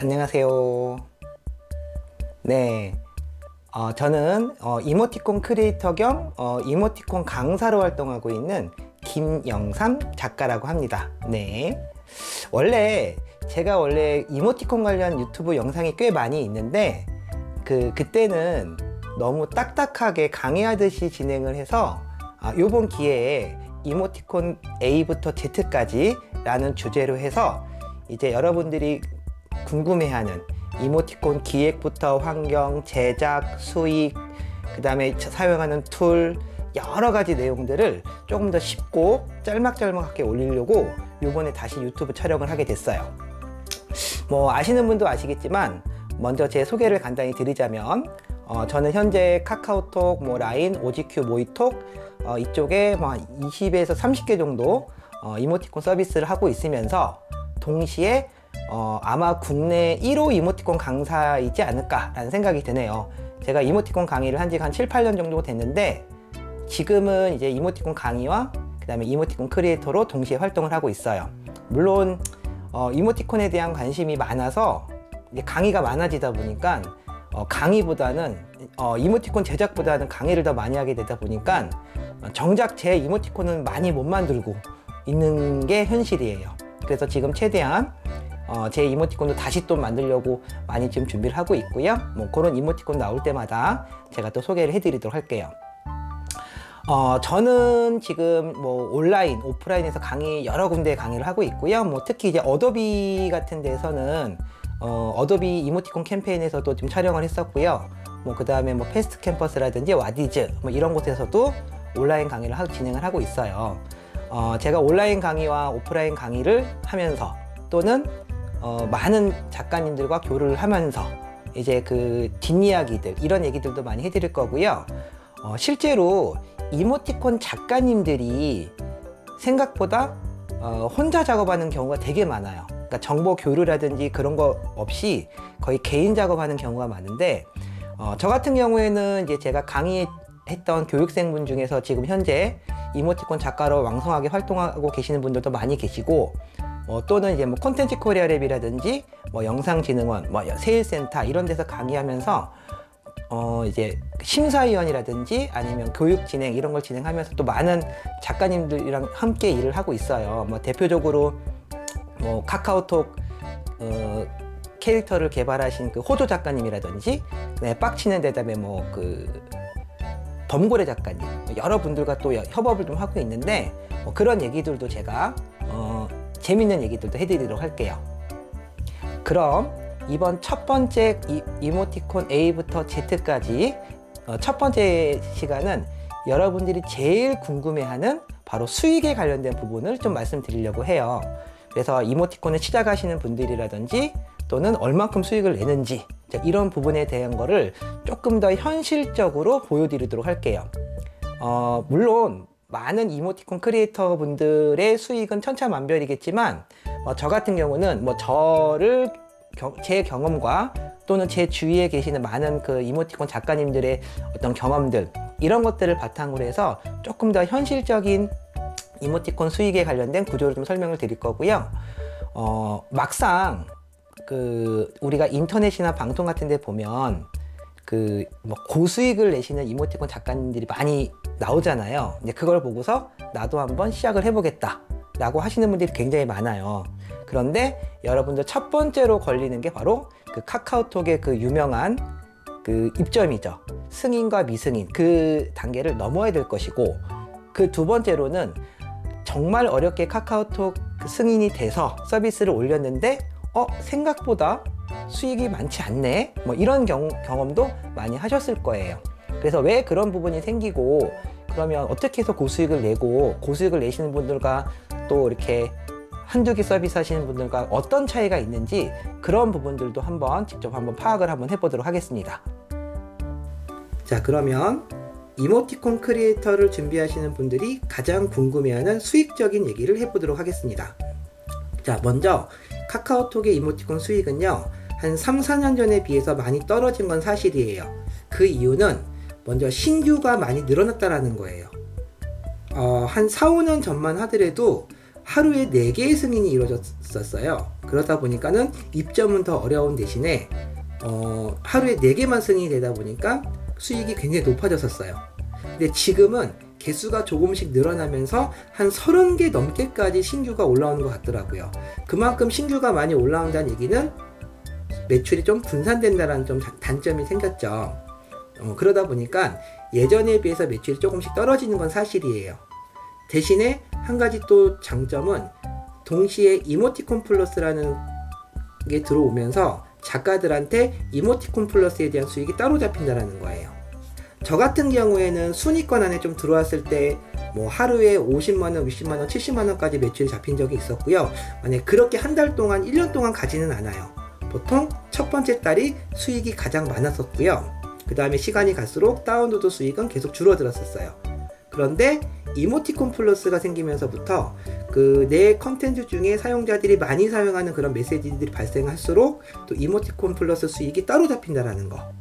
안녕하세요. 네, 저는 이모티콘 크리에이터 겸 이모티콘 강사로 활동하고 있는 김영삼 작가라고 합니다. 네, 제가 원래 이모티콘 관련 유튜브 영상이 꽤 많이 있는데 그때는 너무 딱딱하게 강의하듯이 진행을 해서 요번 기회에 이모티콘 A부터 Z까지 라는 주제로 해서 이제 여러분들이 궁금해하는 이모티콘 기획부터 환경, 제작, 수익, 그 다음에 사용하는 툴 여러 가지 내용들을 조금 더 쉽고 짤막짤막하게 올리려고 요번에 다시 유튜브 촬영을 하게 됐어요. 뭐 아시는 분도 아시겠지만 먼저 제 소개를 간단히 드리자면 저는 현재 카카오톡, 라인, 오지큐, 모이톡 이쪽에 20에서 30개 정도 이모티콘 서비스를 하고 있으면서 동시에 아마 국내 1호 이모티콘 강사이지 않을까 라는 생각이 드네요. 제가 이모티콘 강의를 한 지가 한 7, 8년 정도 됐는데 지금은 이제 이모티콘 강의와 그 다음에 이모티콘 크리에이터로 동시에 활동을 하고 있어요. 물론 이모티콘에 대한 관심이 많아서 이제 강의가 많아지다 보니까 강의보다는 이모티콘 제작보다는 강의를 더 많이 하게 되다 보니까 정작 제 이모티콘은 많이 못 만들고 있는 게 현실이에요. 그래서 지금 최대한 제 이모티콘도 다시 또 만들려고 많이 지금 준비를 하고 있고요. 그런 이모티콘 나올 때마다 제가 또 소개를 해드리도록 할게요. 저는 지금 온라인, 오프라인에서 여러 군데 강의를 하고 있고요. 특히 이제 어도비 같은 데서는 어도비 이모티콘 캠페인에서도 좀 촬영을 했었고요. 그 다음에 패스트 캠퍼스라든지 와디즈 이런 곳에서도 온라인 강의를 진행을 하고 있어요. 제가 온라인 강의와 오프라인 강의를 하면서 또는 많은 작가님들과 교류를 하면서 이제 그 뒷이야기들 이런 얘기들도 많이 해드릴 거고요. 실제로 이모티콘 작가님들이 생각보다 혼자 작업하는 경우가 되게 많아요. 그러니까 정보 교류라든지 그런 거 없이 거의 개인 작업하는 경우가 많은데 저 같은 경우에는 이제 제가 강의했던 교육생분 중에서 지금 현재 이모티콘 작가로 왕성하게 활동하고 계시는 분들도 많이 계시고 또는 이제 콘텐츠 코리아 랩이라든지 영상진흥원, 세일센터 이런 데서 강의하면서 이제 심사위원이라든지 아니면 교육 진행 이런 걸 진행하면서 또 많은 작가님들이랑 함께 일을 하고 있어요. 대표적으로 카카오톡 캐릭터를 개발하신 그 호조 작가님이라든지 빡치는 대답에 범고래 작가님 여러분들과 또 협업을 좀 하고 있는데 그런 얘기들도 제가 재밌는 얘기들도 해드리도록 할게요. 그럼 이번 첫 번째 이모티콘 A부터 Z까지 첫 번째 시간은 여러분들이 제일 궁금해하는 바로 수익에 관련된 부분을 좀 말씀드리려고 해요. 그래서 이모티콘을 시작하시는 분들이라든지 또는 얼만큼 수익을 내는지 이런 부분에 대한 거를 조금 더 현실적으로 보여드리도록 할게요. 물론 많은 이모티콘 크리에이터 분들의 수익은 천차만별이겠지만 저 같은 경우는 제 경험과 또는 제 주위에 계시는 많은 그 이모티콘 작가님들의 어떤 경험들 이런 것들을 바탕으로 해서 조금 더 현실적인 이모티콘 수익에 관련된 구조를 좀 설명을 드릴 거고요. 막상 우리가 인터넷이나 방송 같은 데 보면 고수익을 내시는 이모티콘 작가님들이 많이 나오잖아요. 근데 그걸 보고서 나도 한번 시작을 해보겠다 라고 하시는 분들이 굉장히 많아요. 그런데 여러분들 첫 번째로 걸리는 게 바로 그 카카오톡의 그 유명한 그 입점이죠. 승인과 미승인 그 단계를 넘어야 될 것이고, 그 두 번째로는 정말 어렵게 카카오톡 승인이 돼서 서비스를 올렸는데 생각보다 수익이 많지 않네 이런 경험도 많이 하셨을 거예요. 그래서 왜 그런 부분이 생기고 그러면 어떻게 해서 고수익을 내고 고수익을 내시는 분들과 또 이렇게 한두 개 서비스 하시는 분들과 어떤 차이가 있는지 그런 부분들도 직접 파악을 해보도록 하겠습니다. 자, 그러면 이모티콘 크리에이터를 준비하시는 분들이 가장 궁금해하는 수익적인 얘기를 해보도록 하겠습니다. 자, 먼저 카카오톡의 이모티콘 수익은요 한 3, 4년 전에 비해서 많이 떨어진 건 사실이에요. 그 이유는 먼저 신규가 많이 늘어났다라는 거예요. 한 4, 5년 전만 하더라도 하루에 4개의 승인이 이루어졌었어요. 그러다 보니까는 입점은 더 어려운 대신에 하루에 4개만 승인이 되다 보니까 수익이 굉장히 높아졌었어요. 근데 지금은 개수가 조금씩 늘어나면서 한 30개 넘게까지 신규가 올라오는 것 같더라고요. 그만큼 신규가 많이 올라온다는 얘기는 매출이 좀 분산된다는 좀 단점이 생겼죠. 그러다 보니까 예전에 비해서 매출이 조금씩 떨어지는 건 사실이에요. 대신에 한 가지 또 장점은 동시에 이모티콘 플러스라는 게 들어오면서 작가들한테 이모티콘 플러스에 대한 수익이 따로 잡힌다는 거예요. 저 같은 경우에는 순위권 안에 좀 들어왔을 때 뭐 하루에 50만원, 60만원, 70만원까지 매출이 잡힌 적이 있었고요. 만약에 그렇게 한 달 동안, 1년 동안 가지는 않아요. 보통 첫 번째 달이 수익이 가장 많았었고요. 그 다음에 시간이 갈수록 다운로드 수익은 계속 줄어들었었어요. 그런데 이모티콘 플러스가 생기면서부터 내 컨텐츠 중에 사용자들이 많이 사용하는 그런 메시지들이 발생할수록 또 이모티콘 플러스 수익이 따로 잡힌다라는 거.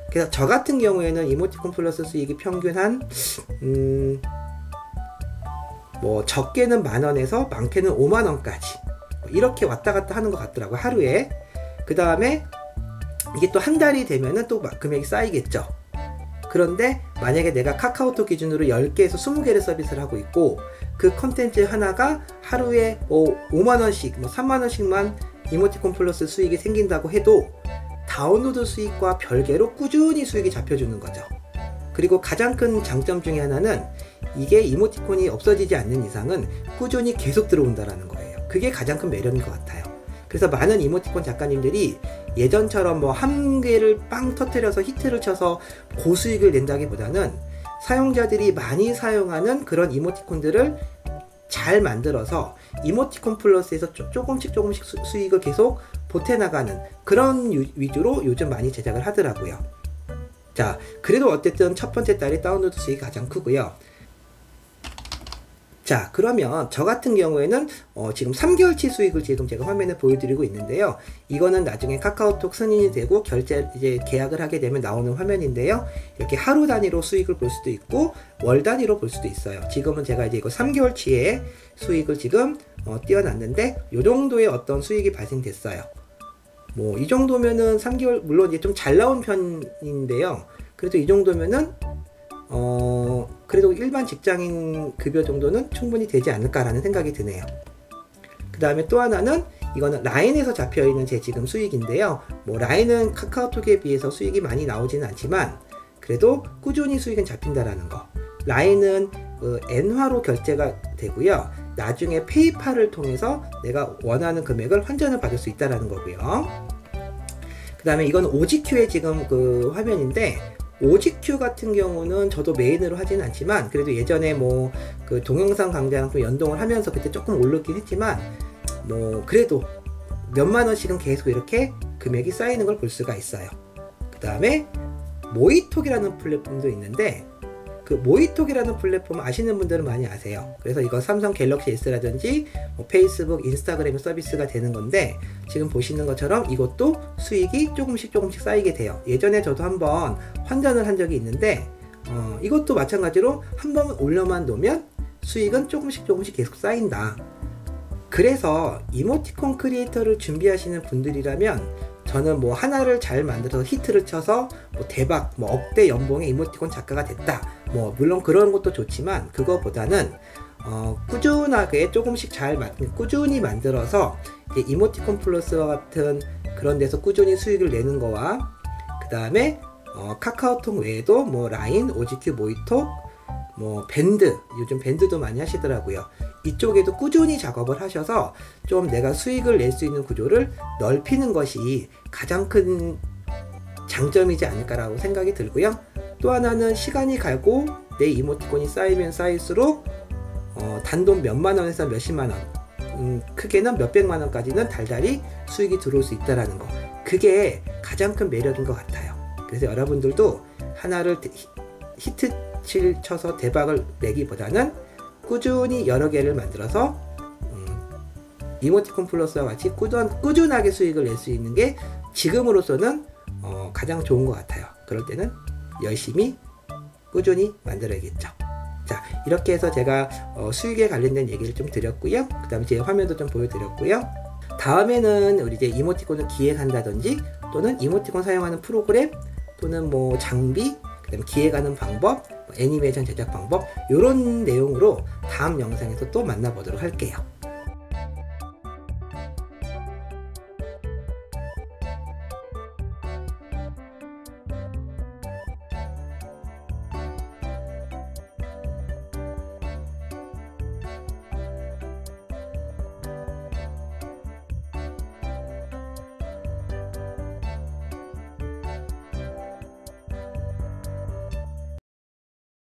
그래서 저 같은 경우에는 이모티콘 플러스 수익이 평균 한 뭐 적게는 10,000원에서 많게는 50,000원까지 이렇게 왔다 갔다 하는 것 같더라고요, 하루에. 그 다음에 이게 또 한 달이 되면은 또 금액이 쌓이겠죠. 그런데 만약에 내가 카카오톡 기준으로 10개에서 20개를 서비스를 하고 있고 그 컨텐츠 하나가 하루에 5만원씩, 3만원씩만 이모티콘 플러스 수익이 생긴다고 해도 다운로드 수익과 별개로 꾸준히 수익이 잡혀주는 거죠. 그리고 가장 큰 장점 중에 하나는 이게 이모티콘이 없어지지 않는 이상은 꾸준히 계속 들어온다라는 거예요. 그게 가장 큰 매력인 것 같아요. 그래서 많은 이모티콘 작가님들이 예전처럼 뭐 한 개를 빵 터뜨려서 히트를 쳐서 고수익을 낸다기보다는 사용자들이 많이 사용하는 그런 이모티콘들을 잘 만들어서 이모티콘 플러스에서 조금씩 수익을 계속 보태나가는 그런 위주로 요즘 많이 제작을 하더라고요. 자, 그래도 어쨌든 첫 번째 달에 다운로드 수익이 가장 크고요. 자, 그러면 저 같은 경우에는 지금 3개월치 수익을 지금 제가 화면에 보여드리고 있는데요. 이거는 나중에 카카오톡 승인이 되고 이제 계약을 하게 되면 나오는 화면인데요. 이렇게 하루 단위로 수익을 볼 수도 있고 월 단위로 볼 수도 있어요. 지금은 제가 이제 이거 3개월치의 수익을 지금 띄워놨는데 이 정도의 어떤 수익이 발생됐어요. 뭐 이 정도면은 3개월, 물론 이제 좀 잘 나온 편인데요. 그래도 이 정도면은 그래도 일반 직장인 급여 정도는 충분히 되지 않을까라는 생각이 드네요. 그 다음에 또 하나는 이거는 라인에서 잡혀있는 제 지금 수익인데요. 뭐 라인은 카카오톡에 비해서 수익이 많이 나오지는 않지만 그래도 꾸준히 수익은 잡힌다라는 거. 라인은 엔화로 결제가 되고요. 나중에 페이팔을 통해서 내가 원하는 금액을 환전을 받을 수 있다라는 거고요. 그 다음에 이건 OGQ의 지금 화면인데 OGQ 같은 경우는 저도 메인으로 하지는 않지만 그래도 예전에 뭐 동영상 강좌랑 좀 연동을 하면서 그때 조금 오르긴 했지만 뭐 그래도 몇만 원씩은 계속 이렇게 금액이 쌓이는 걸 볼 수가 있어요. 그 다음에 모이톡이라는 플랫폼도 있는데 그 모이톡이라는 플랫폼 아시는 분들은 많이 아세요. 그래서 이거 삼성 갤럭시 S라든지 뭐 페이스북, 인스타그램 서비스가 되는 건데 지금 보시는 것처럼 이것도 수익이 조금씩 쌓이게 돼요. 예전에 저도 한번 환전을 한 적이 있는데 이것도 마찬가지로 한번 올려만 놓으면 수익은 조금씩 계속 쌓인다. 그래서 이모티콘 크리에이터를 준비하시는 분들이라면 저는 뭐 하나를 잘 만들어서 히트를 쳐서 뭐 대박, 뭐 억대 연봉의 이모티콘 작가가 됐다. 뭐 물론 그런 것도 좋지만 그거보다는 꾸준하게 조금씩 꾸준히 만들어서 이모티콘 플러스와 같은 그런 데서 꾸준히 수익을 내는 거와 그 다음에 카카오톡 외에도 뭐 라인, OGQ, 모이톡, 뭐 밴드, 요즘 밴드도 많이 하시더라고요. 이쪽에도 꾸준히 작업을 하셔서 좀 내가 수익을 낼 수 있는 구조를 넓히는 것이 가장 큰 장점이지 않을까라고 생각이 들고요. 또 하나는 시간이 가고 내 이모티콘이 쌓이면 쌓일수록 단돈 몇만 원에서 몇십만 원, 크게는 몇백만 원까지는 달달이 수익이 들어올 수 있다는 거. 그게 가장 큰 매력인 것 같아요. 그래서 여러분들도 하나를 히트 쳐서 대박을 내기보다는 꾸준히 여러 개를 만들어서 이모티콘 플러스와 같이 꾸준하게 수익을 낼 수 있는 게 지금으로서는 가장 좋은 것 같아요. 그럴 때는 열심히 꾸준히 만들어야겠죠. 자, 이렇게 해서 제가 수익에 관련된 얘기를 좀 드렸고요. 그 다음에 제 화면도 좀 보여드렸고요. 다음에는 우리 이제 이모티콘을 기획한다든지 또는 이모티콘 사용하는 프로그램 또는 뭐 장비, 그다음에 기획하는 방법, 애니메이션 제작 방법 이런 내용으로 다음 영상에서 또 만나보도록 할게요.